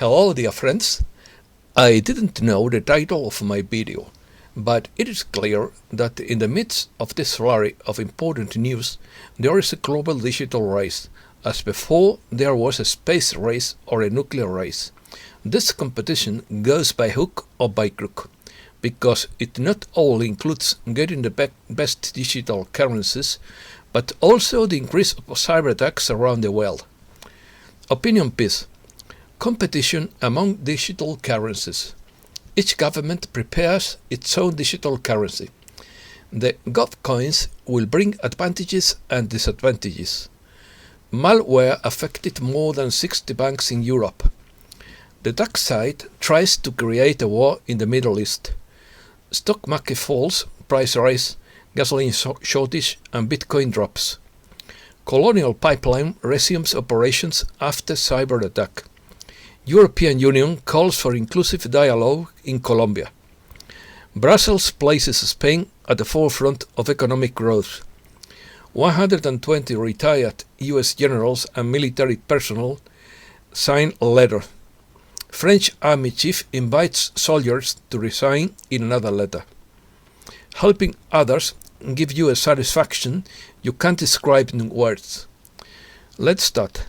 Hello dear friends, I didn't know the title of my video, but it is clear that in the midst of this flurry of important news there is a global digital race, as before there was a space race or a nuclear race. This competition goes by hook or by crook, because it not only includes getting the best digital currencies, but also the increase of cyberattacks around the world. Opinion piece. Competition among digital currencies. Each government prepares its own digital currency. The govcoins will bring advantages and disadvantages. Malware affected more than 60 banks in Europe. The dark side tries to create a war in the Middle East. Stock market falls, price rise, gasoline shortage and Bitcoin drops. Colonial Pipeline resumes operations after cyber attack. European Union calls for inclusive dialogue in Colombia. Brussels places Spain at the forefront of economic growth. 120 retired US generals and military personnel sign a letter. French army chief invites soldiers to resign in another letter. Helping others give you a satisfaction you can't describe in words. Let's start.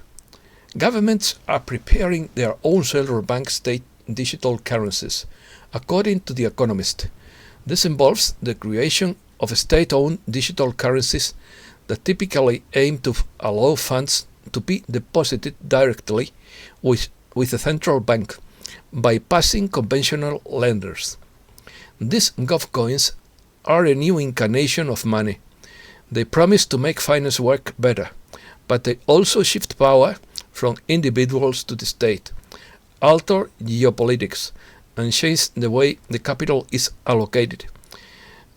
Governments are preparing their own central bank state digital currencies, according to The Economist. This involves the creation of state-owned digital currencies that typically aim to allow funds to be deposited directly with a central bank, bypassing conventional lenders. These govcoins are a new incarnation of money. They promise to make finance work better, but they also shift power from individuals to the state, alter geopolitics, and change the way the capital is allocated.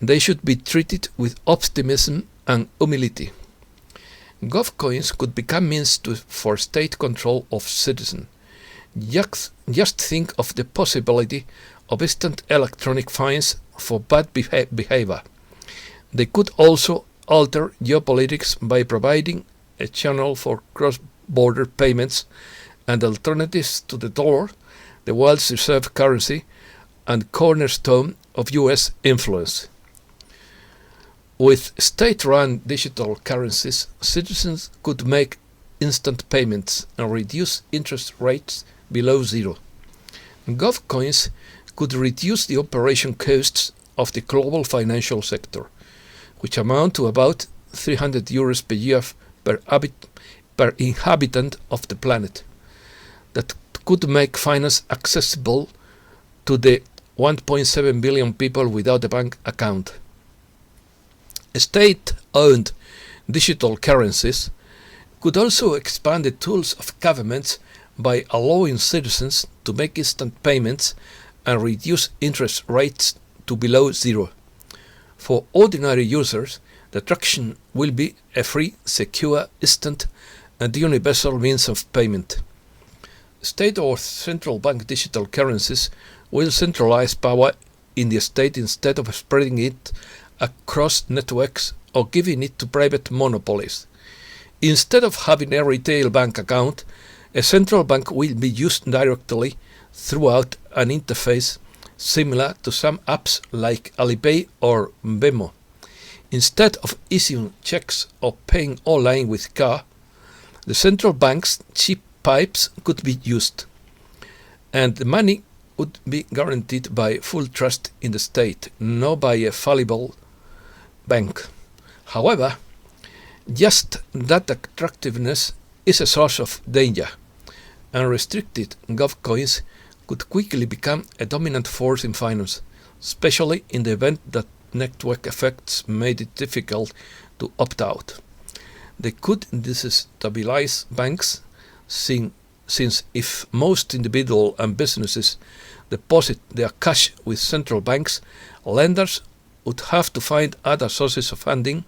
They should be treated with optimism and humility. Govcoins could become means for state control of citizens. Just think of the possibility of instant electronic fines for bad behavior. They could also alter geopolitics by providing a channel for cross-border payments and alternatives to the dollar, the world's reserve currency and cornerstone of US influence. With state-run digital currencies, citizens could make instant payments and reduce interest rates below zero. Govcoins could reduce the operation costs of the global financial sector, which amount to about €300 per year per inhabitant of the planet. That could make finance accessible to the 1.7 billion people without a bank account. State-owned digital currencies could also expand the tools of governments by allowing citizens to make instant payments and reduce interest rates to below zero. For ordinary users, the attraction will be a free, secure, instant and universal means of payment. State or central bank digital currencies will centralize power in the state instead of spreading it across networks or giving it to private monopolies. Instead of having a retail bank account, a central bank will be used directly throughout an interface similar to some apps like Alipay or Venmo. Instead of issuing checks or paying online with card, the central bank's chip pipes could be used, and the money would be guaranteed by full trust in the state, not by a fallible bank. However, just that attractiveness is a source of danger. Unrestricted govcoins could quickly become a dominant force in finance, especially in the event that network effects made it difficult to opt out. They could destabilize banks, since if most individuals and businesses deposit their cash with central banks, lenders would have to find other sources of funding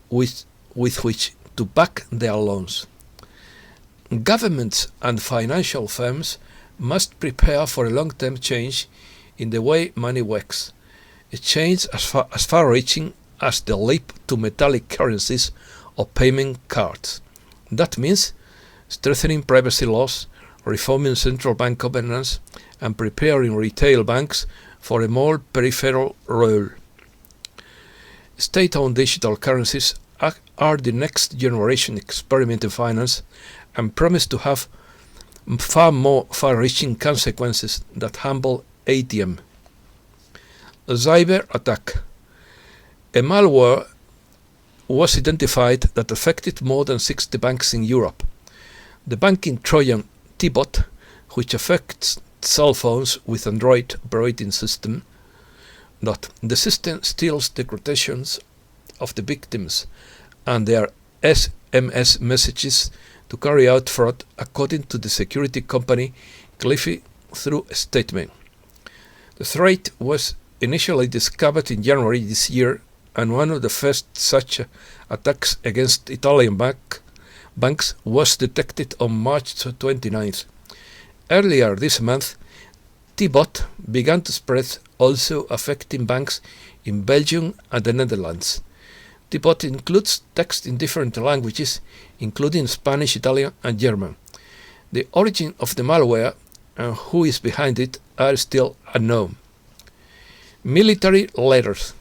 with which to back their loans. Governments and financial firms must prepare for a long-term change in the way money works, a change as far-reaching as the leap to metallic currencies or payment cards. That means strengthening privacy laws, reforming central bank governance, and preparing retail banks for a more peripheral role. State-owned digital currencies are the next generation experiment in finance and promise to have far more far-reaching consequences than humble ATM. A cyberattack. A malware was identified that affected more than 60 banks in Europe. The banking Trojan T-bot, which affects cell phones with Android operating system, the system steals the quotations of the victims and their SMS messages to carry out fraud, according to the security company Cliffy through a statement. The threat was initially discovered in January this year, and one of the first such attacks against Italian banks was detected on March 29th. Earlier this month, T-bot began to spread, also affecting banks in Belgium and the Netherlands. T-bot includes text in different languages, including Spanish, Italian, and German. The origin of the malware and who is behind it are still unknown. Military letters.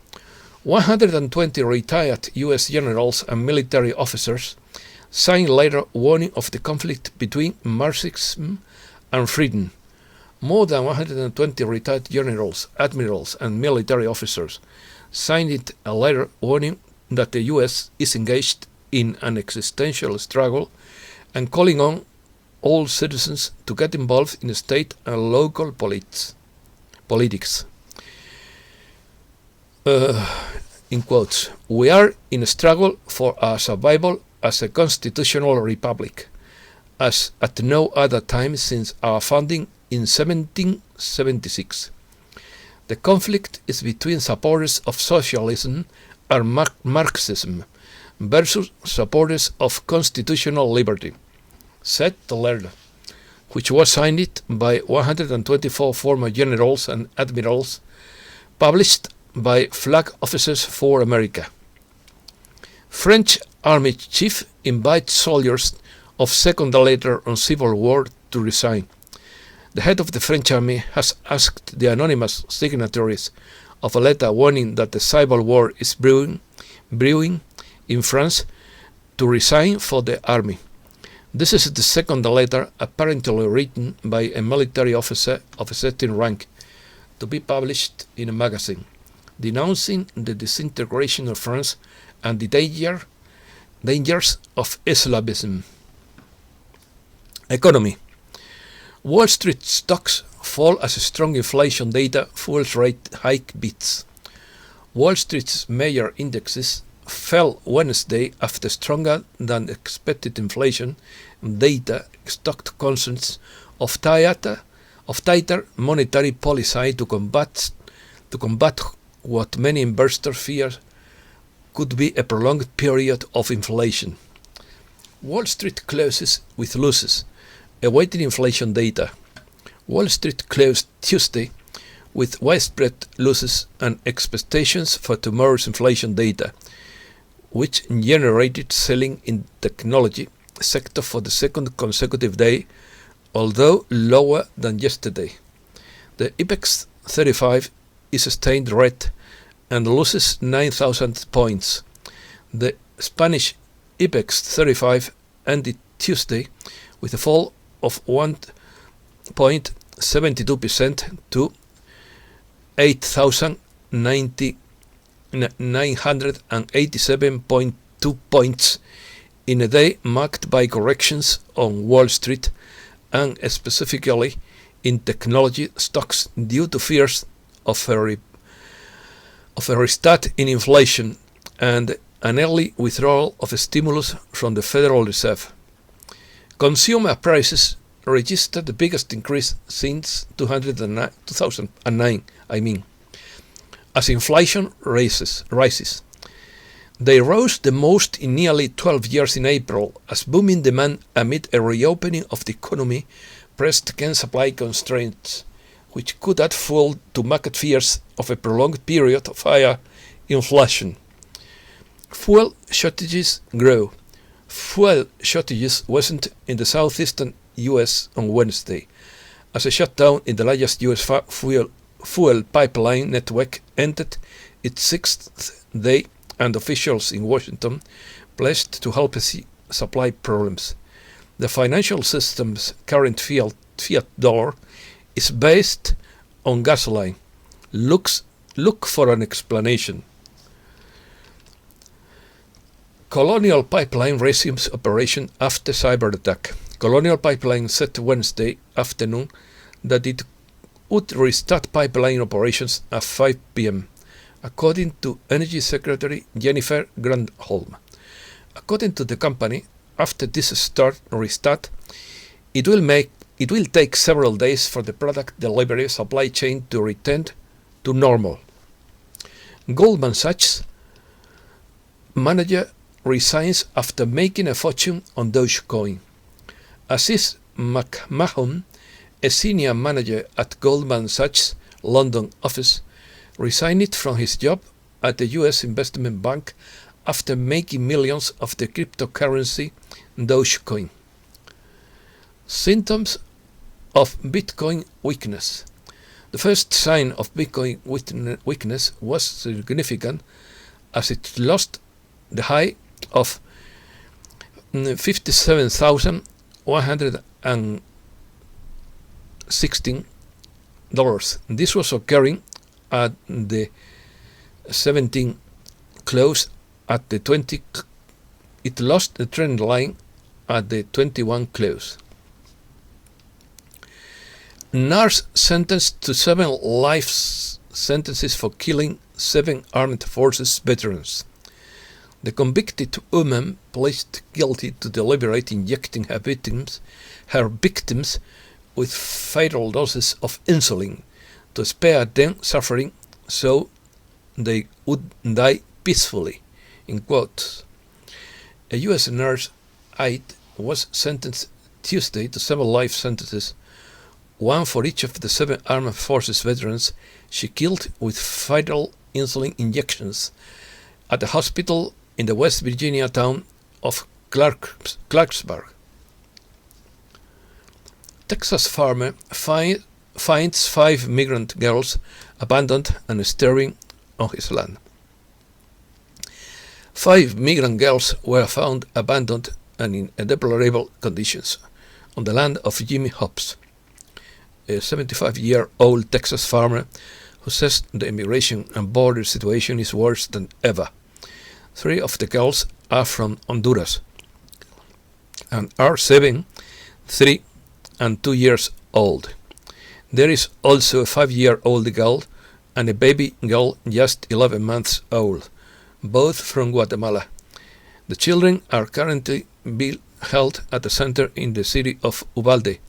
120 retired U.S. generals and military officers signed a letter warning of the conflict between Marxism and freedom. More than 120 retired generals, admirals, and military officers signed a letter warning that the U.S. is engaged in an existential struggle and calling on all citizens to get involved in state and local politics. In quotes, "We are in a struggle for our survival as a constitutional republic, as at no other time since our founding in 1776. The conflict is between supporters of socialism and Marxism versus supporters of constitutional liberty," said the letter, which was signed by 124 former generals and admirals, published by Flag Officers for America. French Army Chief invites soldiers of second letter on civil war to resign. The head of the French Army has asked the anonymous signatories of a letter warning that the civil war is brewing in France to resign for the army. This is the second letter apparently written by a military officer of a certain rank to be published in a magazine, denouncing the disintegration of France and the dangers of Islamism. Economy. Wall Street stocks fall as strong inflation data fuels rate hike beats. Wall Street's major indexes fell Wednesday after stronger than expected inflation data stoked concerns of tighter monetary policy to combat what many investors fear could be a prolonged period of inflation. Wall Street closes with losses, awaiting inflation data. Wall Street closed Tuesday with widespread losses and expectations for tomorrow's inflation data, which generated selling in technology sector for the second consecutive day, although lower than yesterday. The IBEX 35 is stained red and loses 9,000 points. The Spanish IBEX 35 ended Tuesday with a fall of 1.72% to 8,987.2 points in a day marked by corrections on Wall Street and specifically in technology stocks due to fears of a restart in inflation and an early withdrawal of stimulus from the Federal Reserve. Consumer prices registered the biggest increase since 2009, as inflation rises. They rose the most in nearly 12 years in April, as booming demand amid a reopening of the economy pressed against supply constraints, which could add fuel to market fears of a prolonged period of higher inflation. Fuel shortages grow. Fuel shortages worsened in the southeastern U.S. on Wednesday, as a shutdown in the largest U.S. fuel pipeline network entered its sixth day, and officials in Washington pledged to help supply problems. The financial system's current fiat dollar is based on gasoline. Look for an explanation. Colonial Pipeline resumes operation after cyberattack. Colonial Pipeline said Wednesday afternoon that it would restart pipeline operations at 5 p.m., according to Energy Secretary Jennifer Granholm. According to the company, after this restart, it will take several days for the product delivery supply chain to return to normal. Goldman Sachs manager resigns after making a fortune on Dogecoin. Aziz McMahon, a senior manager at Goldman Sachs' London office, resigned from his job at the U.S. investment bank after making millions of the cryptocurrency Dogecoin. Symptoms of Bitcoin weakness. The first sign of Bitcoin weakness was significant as it lost the high of $57,116. This was occurring at the 17 close. At the 20, it lost the trend line at the 21 close. NARS sentenced to 7 life sentences for killing 7 armed forces veterans. The convicted woman pleaded guilty to deliberately injecting her victims with fatal doses of insulin to spare them suffering so they would die peacefully. In quotes. A U.S. nurse aide was sentenced Tuesday to 7 life sentences, one for each of the 7 armed forces veterans she killed with fatal insulin injections at a hospital in the West Virginia town of Clarksburg. Texas farmer finds 5 migrant girls abandoned and starving on his land. 5 migrant girls were found abandoned and in deplorable conditions on the land of Jimmy Hobbs, a 75-year-old Texas farmer who says the immigration and border situation is worse than ever. 3 of the girls are from Honduras and are 7, 3, and 2 years old. There is also a 5-year-old girl and a baby girl just 11 months old, both from Guatemala. The children are currently being held at a center in the city of Uvalde,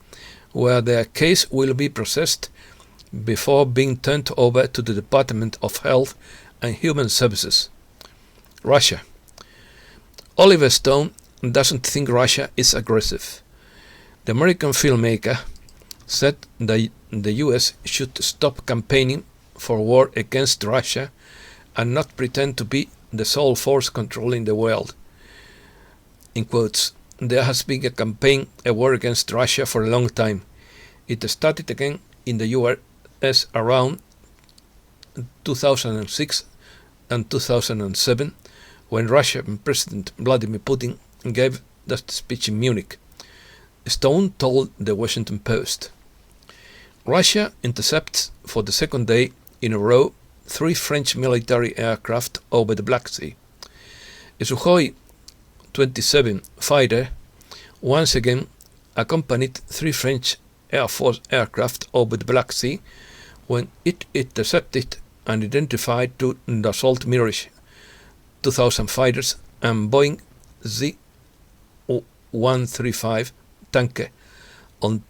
where their case will be processed before being turned over to the Department of Health and Human Services. Russia. Oliver Stone doesn't think Russia is aggressive. The American filmmaker said that the U.S. should stop campaigning for war against Russia and not pretend to be the sole force controlling the world. In quotes, there has been a war against Russia for a long time. It started again in the U.S. around 2006 and 2007, when Russian President Vladimir Putin gave that speech in Munich. Stone told the Washington Post. Russia intercepts for the second day in a row 3 French military aircraft over the Black Sea. A Sukhoi 27 fighter once again accompanied 3 French Air Force aircraft over the Black Sea when it intercepted and identified 2 Dassault Mirage 2000 fighters and Boeing Z-135 tanker on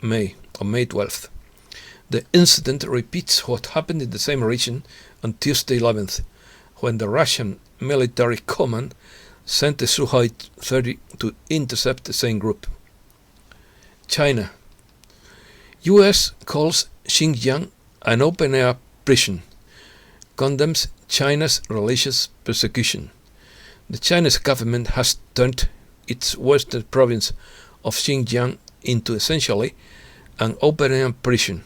May 12th. The incident repeats what happened in the same region on Tuesday 11th, when the Russian military command sent a Sukhoi 30 to intercept the same group. China. U.S. calls Xinjiang an open-air prison, condemns China's religious persecution. The Chinese government has turned its western province of Xinjiang into essentially an open-air prison,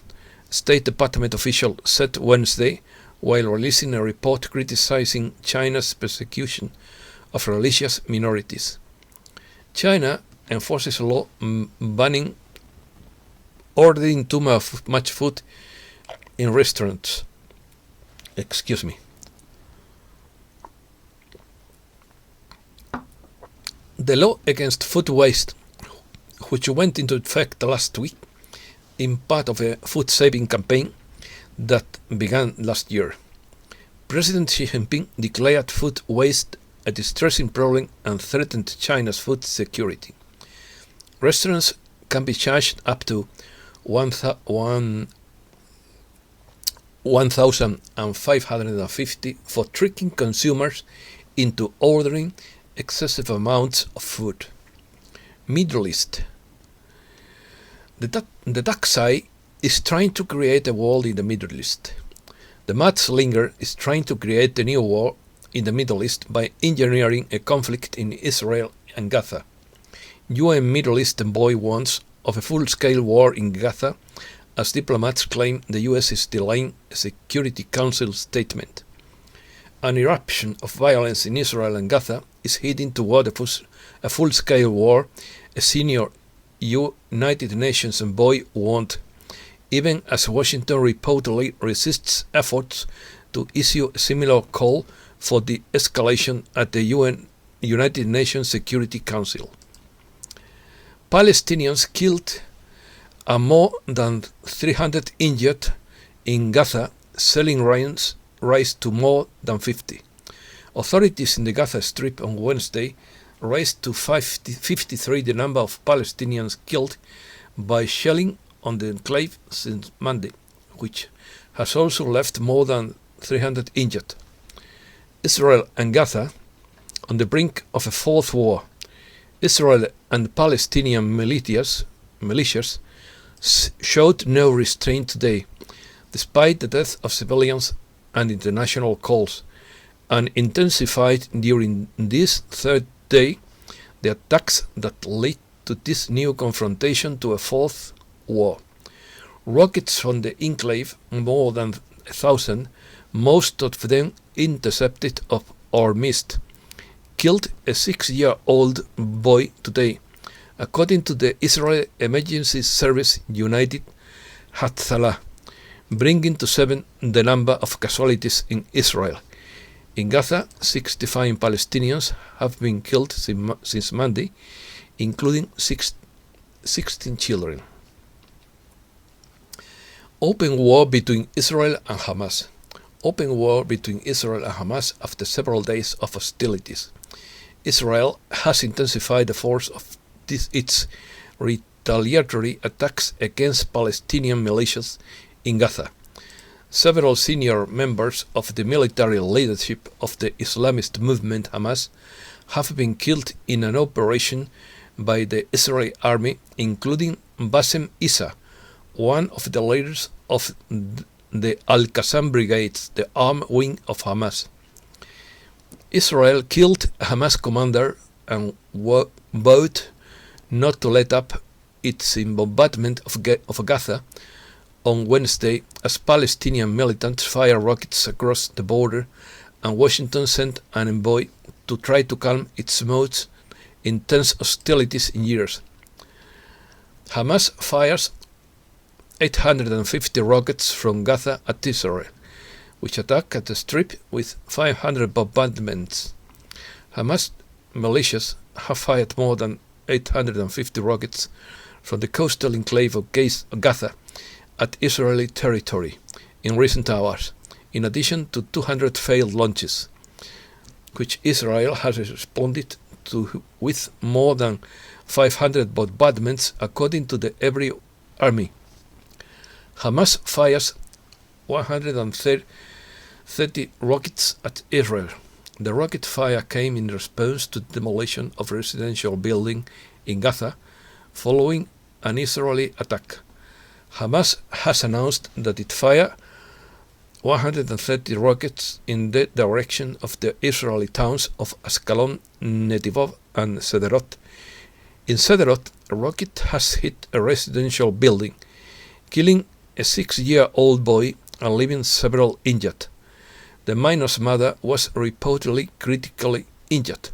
State Department official said Wednesday while releasing a report criticizing China's persecution of religious minorities. China enforces a law banning ordering too much food in restaurants. Excuse me. The law against food waste, which went into effect last week in part of a food-saving campaign that began last year. President Xi Jinping declared food waste a distressing problem and threatened China's food security. Restaurants can be charged up to $1,550 for tricking consumers into ordering excessive amounts of food. Middle East. The dark side is trying to create a war in the Middle East. The mudslinger is trying to create a new war in the Middle East by engineering a conflict in Israel and Gaza. UN Middle East envoy warns of a full-scale war in Gaza as diplomats claim the US is delaying a Security Council statement. An eruption of violence in Israel and Gaza is heading toward a full-scale war, a senior United Nations envoy warned, even as Washington reportedly resists efforts to issue a similar call for de-escalation at the United Nations Security Council. Palestinians killed and more than 300 injured in Gaza, selling rise to more than 50. Authorities in the Gaza Strip on Wednesday raised to 53 the number of Palestinians killed by shelling on the enclave since Monday, which has also left more than 300 injured. Israel and Gaza on the brink of a fourth war. Israel and Palestinian militias showed no restraint today, despite the death of civilians and international calls, and intensified during this third day the attacks that led to this new confrontation to a fourth war. Rockets from the enclave, more than 1,000, most of them intercepted or missed, killed a 6-year-old boy today, according to the Israel Emergency Service United Hatzalah, bringing to 7 the number of casualties in Israel. In Gaza, 65 Palestinians have been killed since Monday, including 16 children. Open war between Israel and Hamas. Open war between Israel and Hamas after several days of hostilities. Israel has intensified the force of its retaliatory attacks against Palestinian militias in Gaza. Several senior members of the military leadership of the Islamist movement Hamas have been killed in an operation by the Israeli army, including Bassem Issa, one of the leaders of the Al-Qassam brigades, the armed wing of Hamas. Israel killed a Hamas commander and vowed not to let up its bombardment of Gaza on Wednesday as Palestinian militants fire rockets across the border, and Washington sent an envoy to try to calm its most intense hostilities in years. Hamas fires 850 rockets from Gaza at Israel, which attack at the Strip with 500 bombardments. Hamas militias have fired more than 850 rockets from the coastal enclave of Gaza at Israeli territory in recent hours, in addition to 200 failed launches, which Israel has responded to with more than 500 bombardments, according to the Hebrew army. Hamas fires 130 rockets at Israel. The rocket fire came in response to the demolition of a residential building in Gaza following an Israeli attack. Hamas has announced that it fired 130 rockets in the direction of the Israeli towns of Ascalon, Netivov, and Sderot In Cederot, a rocket has hit a residential building, killing a 6-year-old boy and leaving several injured. The minor's mother was reportedly critically injured,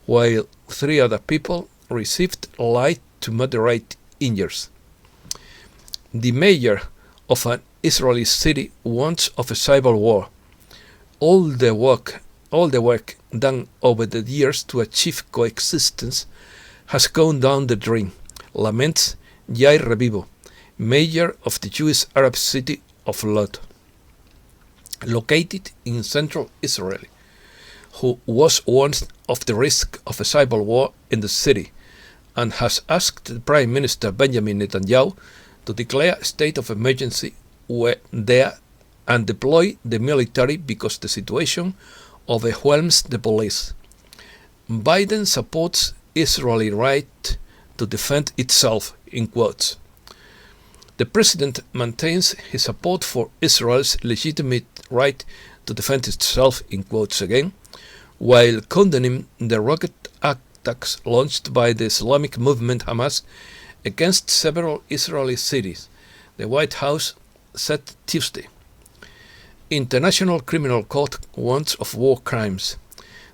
while 3 other people received light to moderate injuries. The mayor of an Israeli city warns of a cyber war. All the work done over the years to achieve coexistence has gone down the drain, laments Yair Revivo, mayor of the Jewish Arab city of Lod, located in central Israel, who was warned of the risk of a cyber war in the city and has asked Prime Minister Benjamin Netanyahu to declare a state of emergency there and deploy the military because the situation overwhelms the police. Biden supports Israeli right to defend itself, in quotes. The president maintains his support for Israel's legitimate right to defend itself, in quotes again, while condemning the rocket attacks launched by the Islamic movement Hamas against several Israeli cities, the White House said Tuesday. International Criminal Court warns of war crimes.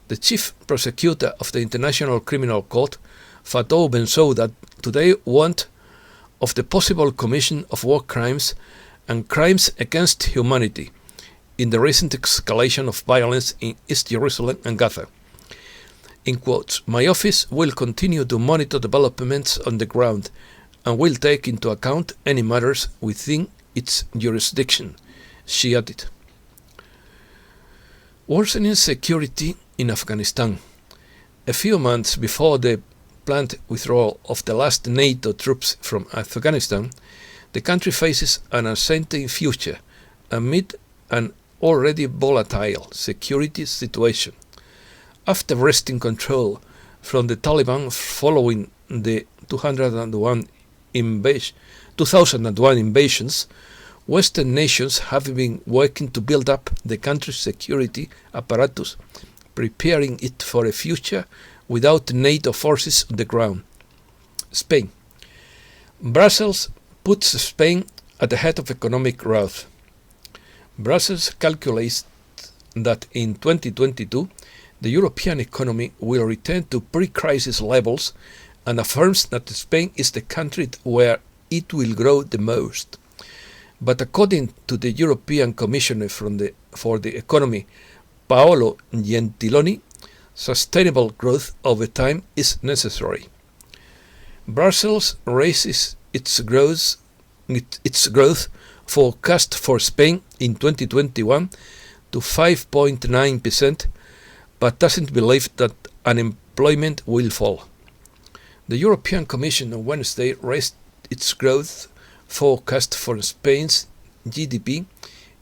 The chief prosecutor of the International Criminal Court, Fatou Bensouda, today warned of the possible commission of war crimes and crimes against humanity in the recent escalation of violence in East Jerusalem and Gaza. In quotes, "My office will continue to monitor developments on the ground and will take into account any matters within its jurisdiction," she added. Worsening security in Afghanistan. A few months before the planned withdrawal of the last NATO troops from Afghanistan, the country faces an uncertain future amid an already volatile security situation. After wresting control from the Taliban following the 2001 invasions, Western nations have been working to build up the country's security apparatus, preparing it for a future without NATO forces on the ground. Spain. Brussels puts Spain at the head of economic growth. Brussels calculates that in 2022, the European economy will return to pre-crisis levels and affirms that Spain is the country where it will grow the most. But according to the European Commissioner for the Economy, Paolo Gentiloni, sustainable growth over time is necessary. Brussels raises its growth forecast for Spain in 2021 to 5.9%, but doesn't believe that unemployment will fall. The European Commission on Wednesday raised its growth forecast for Spain's GDP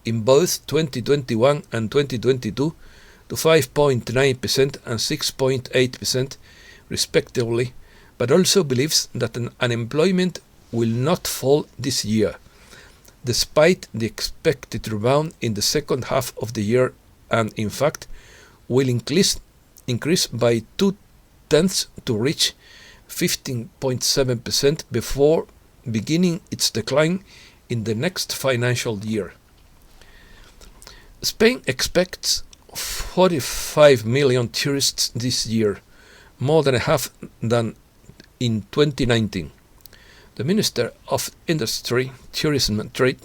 in both 2021 and 2022 to 5.9% and 6.8% respectively, but also believes that unemployment will not fall this year, despite the expected rebound in the second half of the year, and in fact will increase by 0.2 to reach 15.7% before beginning its decline in the next financial year. Spain expects 45 million tourists this year, more than half than in 2019. The Minister of Industry, Tourism and Trade,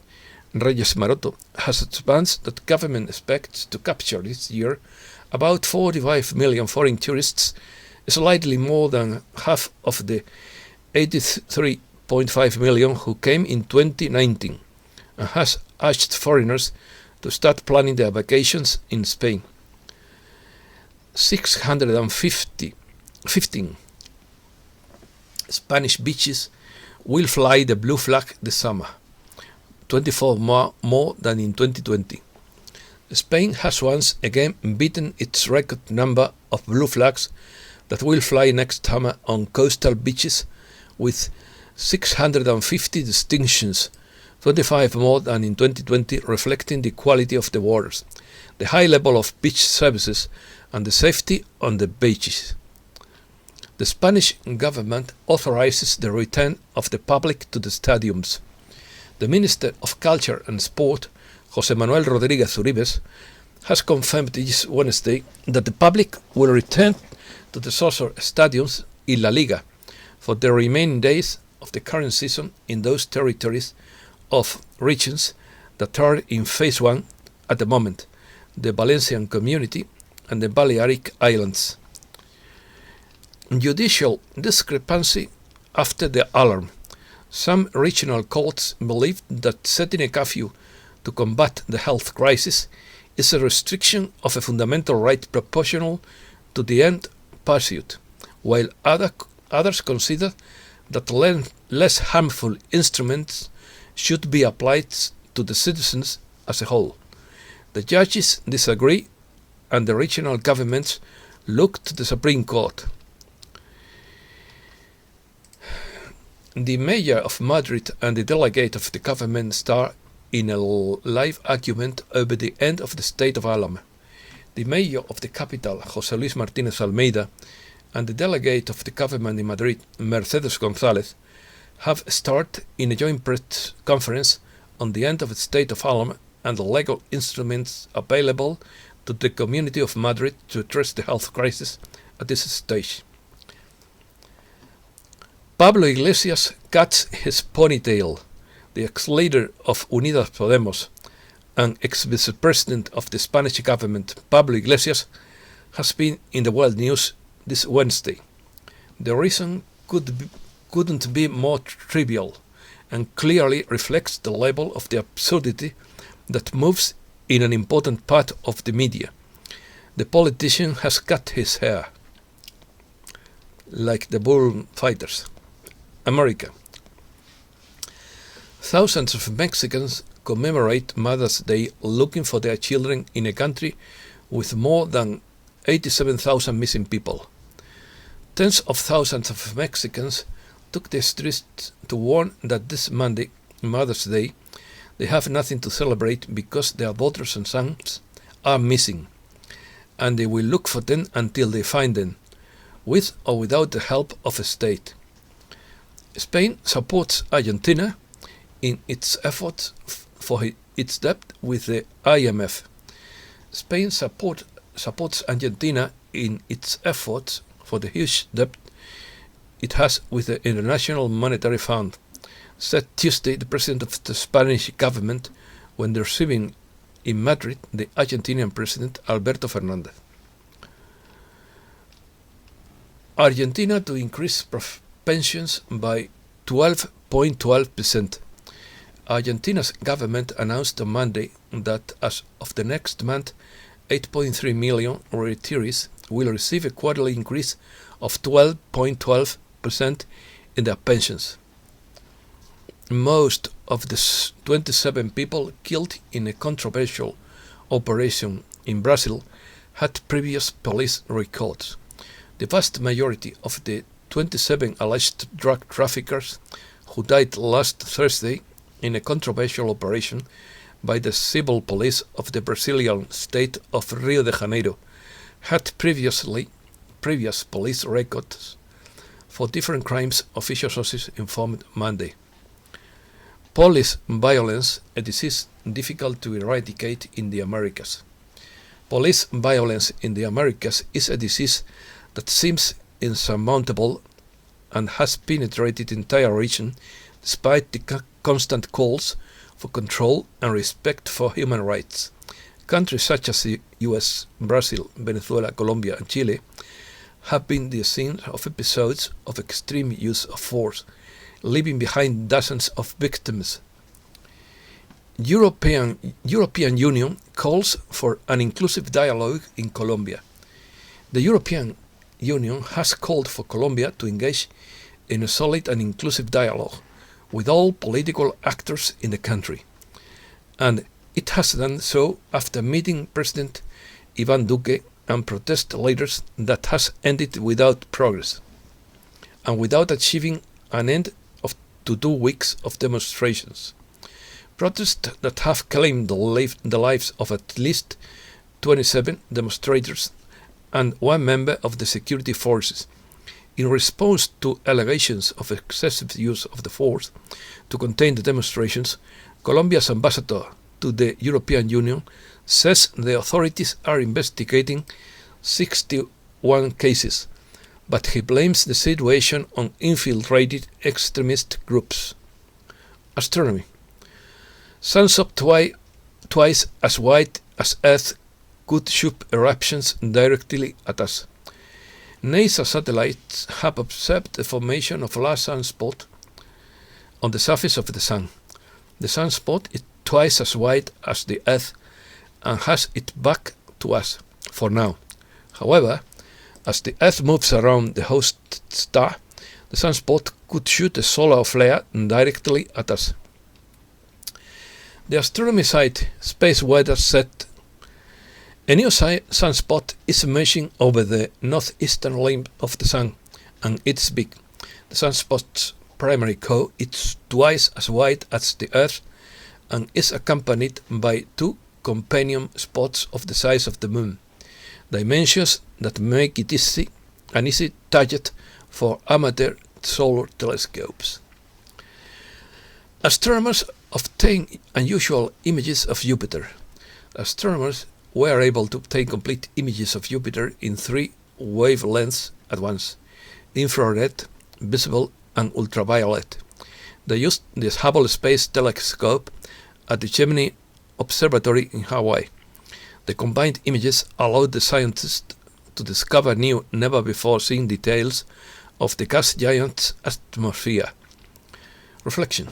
Reyes Maroto, has advanced that government expects to capture this year about 45 million foreign tourists, slightly more than half of the 83.5 million who came in 2019, and has urged foreigners to start planning their vacations in Spain. 615 Spanish beaches will fly the blue flag this summer, 24 more than in 2020. Spain has once again beaten its record number of blue flags that will fly next summer on coastal beaches, with 650 distinctions, 25 more than in 2020, reflecting the quality of the waters, the high level of beach services, and the safety on the beaches. The Spanish government authorizes the return of the public to the stadiums. The Minister of Culture and Sport, José Manuel Rodríguez Uribes, has confirmed this Wednesday that the public will return to the soccer stadiums in La Liga for the remaining days of the current season in those territories of regions that are in Phase 1 at the moment, the Valencian Community and the Balearic Islands. Judicial discrepancy after the alarm. Some regional courts believe that setting a curfew to combat the health crisis is a restriction of a fundamental right proportional to the end pursuit, while others consider that less harmful instruments should be applied to the citizens as a whole. The judges disagree, and the regional governments look to the Supreme Court. The mayor of Madrid and the delegate of the government start in a live argument over the end of the state of alarm. The mayor of the capital, José Luis Martínez Almeida, and the delegate of the government in Madrid, Mercedes González, have started in a joint press conference on the end of the state of alarm and the legal instruments available to the community of Madrid to address the health crisis at this stage. Pablo Iglesias cuts his ponytail. The ex-leader of Unidas Podemos and ex-vice president of the Spanish government, Pablo Iglesias, has been in the world news this Wednesday. The reason couldn't be more trivial and clearly reflects the level of the absurdity that moves in an important part of the media. The politician has cut his hair, like the bullfighters. America. Thousands of Mexicans commemorate Mother's Day looking for their children in a country with more than 87,000 missing people. Tens of thousands of Mexicans took the streets to warn that this Monday, Mother's Day, they have nothing to celebrate because their daughters and sons are missing, and they will look for them until they find them, with or without the help of a state. Spain supports Argentina in its efforts for its debt with the IMF. Spain supports Argentina in its efforts for the huge debt it has with the International Monetary Fund, said Tuesday the president of the Spanish government when receiving in Madrid the Argentinian president Alberto Fernández. Argentina to increase pensions by 12.12%. Argentina's government announced on Monday that as of the next month, 8.3 million retirees will receive a quarterly increase of 12.12% in their pensions. Most of the 27 people killed in a controversial operation in Brazil had previous police records. The vast majority of the 27 alleged drug traffickers who died last Thursday in a controversial operation by the civil police of the Brazilian state of Rio de Janeiro had previous police records for different crimes, official sources informed Monday. Police violence, a disease difficult to eradicate in the Americas. Police violence in the Americas is a disease that seems insurmountable and has penetrated the entire region despite the constant calls for control and respect for human rights. Countries such as the US, Brazil, Venezuela, Colombia and Chile have been the scene of episodes of extreme use of force, leaving behind dozens of victims. European Union calls for an inclusive dialogue in Colombia. The European Union has called for Colombia to engage in a solid and inclusive dialogue with all political actors in the country, and it has done so after meeting President Iván Duque and protest leaders that has ended without progress and without achieving an end to 2 weeks of demonstrations. Protests that have claimed the lives of at least 27 demonstrators and 1 member of the security forces, In response to allegations of excessive use of the force to contain the demonstrations, Colombia's ambassador to the European Union says the authorities are investigating 61 cases, but he blames the situation on infiltrated extremist groups. Astronomy. Suns up twice as wide as Earth could shoot eruptions directly at us. NASA satellites have observed the formation of a large sunspot on the surface of the Sun. The sunspot is twice as wide as the Earth and has its back to us, for now. However, as the Earth moves around the host star, the sunspot could shoot a solar flare directly at us. The astronomy site Space Weather said a new sunspot is emerging over the northeastern limb of the Sun, and it's big. The sunspot's primary core is twice as wide as the Earth and is accompanied by two companion spots of the size of the Moon, dimensions that make it an easy target for amateur solar telescopes. Astronomers obtain unusual images of Jupiter. Astronomers were able to obtain complete images of Jupiter in 3 wavelengths at once: infrared, visible, and ultraviolet. They used the Hubble Space Telescope at the Gemini Observatory in Hawaii. The combined images allowed the scientists to discover new, never-before-seen details of the gas giant's atmosphere. Reflection.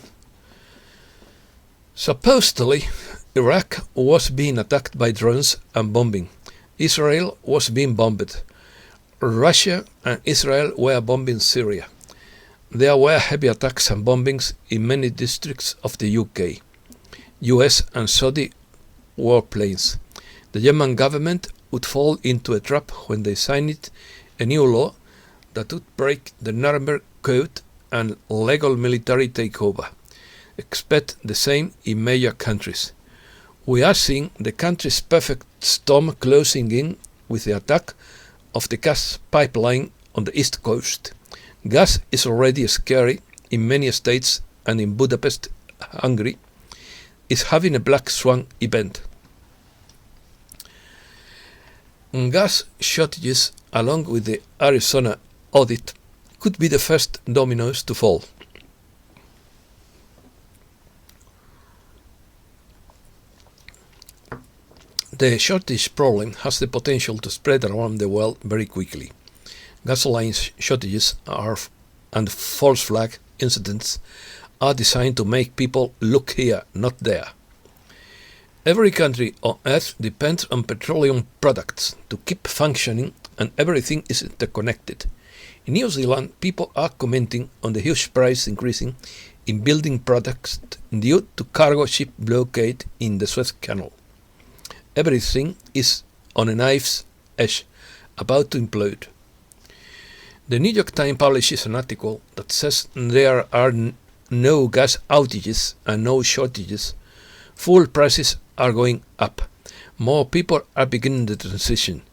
Supposedly, Iraq was being attacked by drones and bombing. Israel was being bombed. Russia and Israel were bombing Syria. There were heavy attacks and bombings in many districts of the UK, US and Saudi warplanes. The German government would fall into a trap when they signed a new law that would break the Nuremberg Code and legal military takeover. Expect the same in major countries. We are seeing the country's perfect storm closing in with the attack of the gas pipeline on the east coast. Gas is already scary in many states, and in Budapest, Hungary, is having a black swan event. Gas shortages, along with the Arizona audit, could be the first dominoes to fall. The shortage problem has the potential to spread around the world very quickly. Gasoline shortages and false flag incidents are designed to make people look here, not there. Every country on Earth depends on petroleum products to keep functioning, and everything is interconnected. In New Zealand, people are commenting on the huge price increasing in building products due to cargo ship blockade in the Suez Canal. Everything is on a knife's edge, about to implode. The New York Times publishes an article that says there are no gas outages and no shortages. Fuel prices are going up. More people are beginning the transition.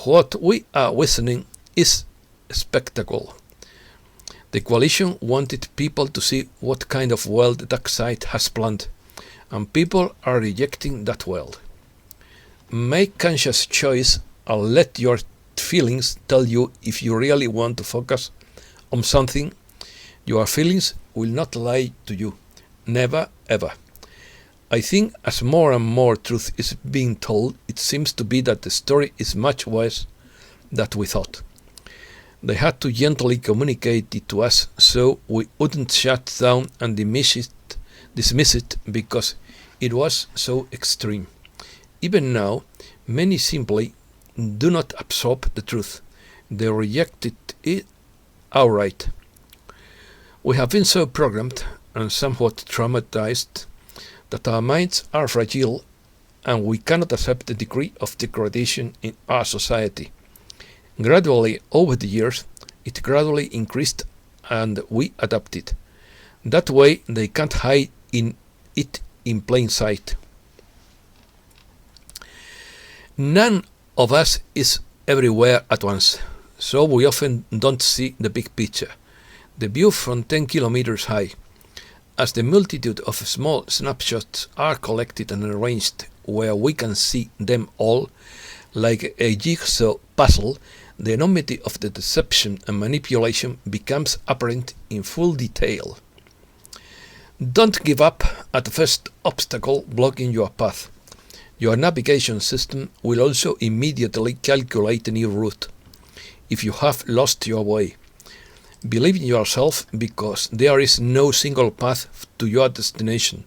What we are witnessing is a spectacle. The coalition wanted people to see what kind of world the dark side has planned, and people are rejecting that world. Make conscious choice and let your feelings tell you if you really want to focus on something. Your feelings will not lie to you. Never, ever. I think as more and more truth is being told, it seems to be that the story is much worse than we thought. They had to gently communicate it to us so we wouldn't shut down and dismiss it because it was so extreme. Even now, many simply do not absorb the truth. They reject it outright. We have been so programmed and somewhat traumatized that our minds are fragile and we cannot accept the degree of degradation in our society. Gradually, over the years, it gradually increased and we adapted. That way, they can't hide it in plain sight. None of us is everywhere at once. so we often don't see the big picture, the view from 10 kilometers high. As the multitude of small snapshots are collected and arranged where we can see them all, like a jigsaw puzzle, the enormity of the deception and manipulation becomes apparent in full detail. Don't give up at the first obstacle blocking your path. Your navigation system will also immediately calculate a new route if you have lost your way. Believe in yourself, because there is no single path to your destination.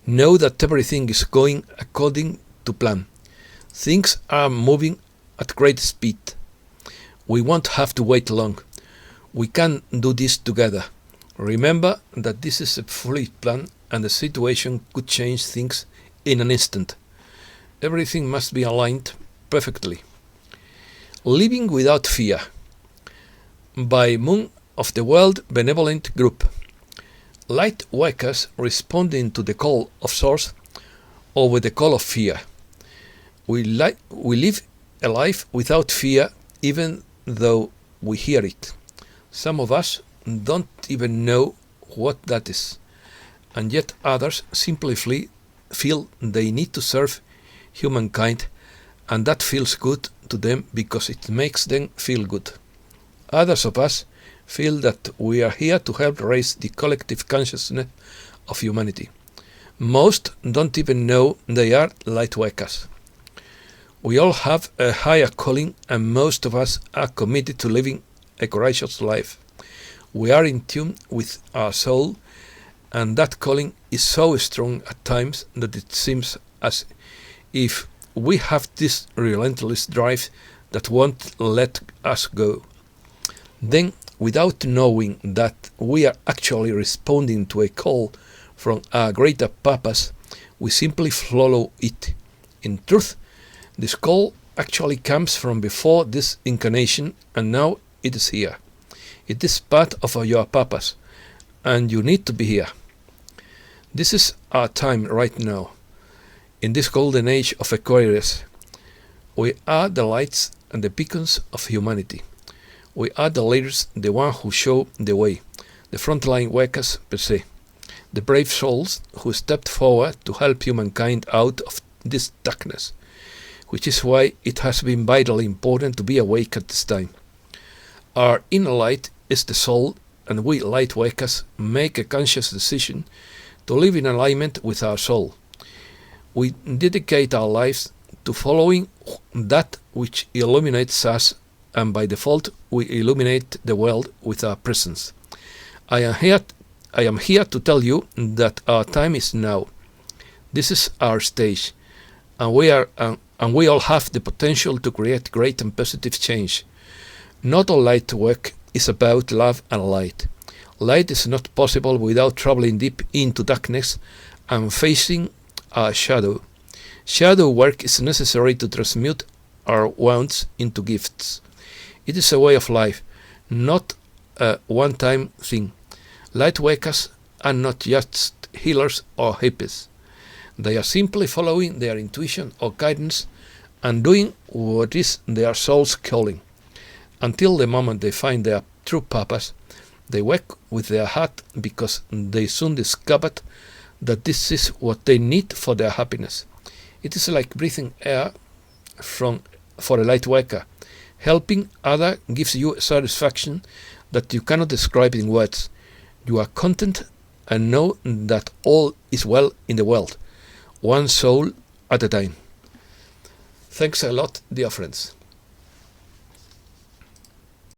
Know that everything is going according to plan. Things are moving at great speed. We won't have to wait long. We can do this together. Remember that this is a fully planned, and the situation could change things in an instant. Everything must be aligned perfectly. Living without fear, by Moon of the World Benevolent Group. Light workers responding to the call of Source over the call of fear. We live a life without fear, even though we hear it. Some of us don't even know what that is, and yet others simply feel they need to serve humankind, and that feels good to them because it makes them feel good. Others of us feel that we are here to help raise the collective consciousness of humanity. Most don't even know they are light workers. We all have a higher calling, and most of us are committed to living a courageous life. We are in tune with our soul, and that calling is so strong at times that it seems as if we have this relentless drive that won't let us go. Then, without knowing that we are actually responding to a call from a greater purpose, we simply follow it. In truth, this call actually comes from before this incarnation, and now it is here. It is part of your purpose, and you need to be here. This is our time right now. In this golden age of Aquarius, we are the lights and the beacons of humanity. We are the leaders, the ones who show the way, the frontline workers per se, the brave souls who stepped forward to help humankind out of this darkness, which is why it has been vitally important to be awake at this time. Our inner light is the soul, and we light workers make a conscious decision to live in alignment with our soul. We dedicate our lives to following that which illuminates us, and by default we illuminate the world with our presence. I am here to tell you that our time is now. This is our stage, and we all have the potential to create great and positive change. Not all light work is about love and light. Light is not possible without traveling deep into darkness and facing our shadow. Shadow work is necessary to transmute our wounds into gifts. It is a way of life, not a one-time thing. Light workers are not just healers or hippies. They are simply following their intuition or guidance and doing what is their soul's calling. Until the moment they find their true purpose, they work with their heart, because they soon discovered that this is what they need for their happiness. It is like breathing air for a light worker. Helping others gives you satisfaction that you cannot describe in words. You are content and know that all is well in the world, one soul at a time. Thanks a lot, dear friends.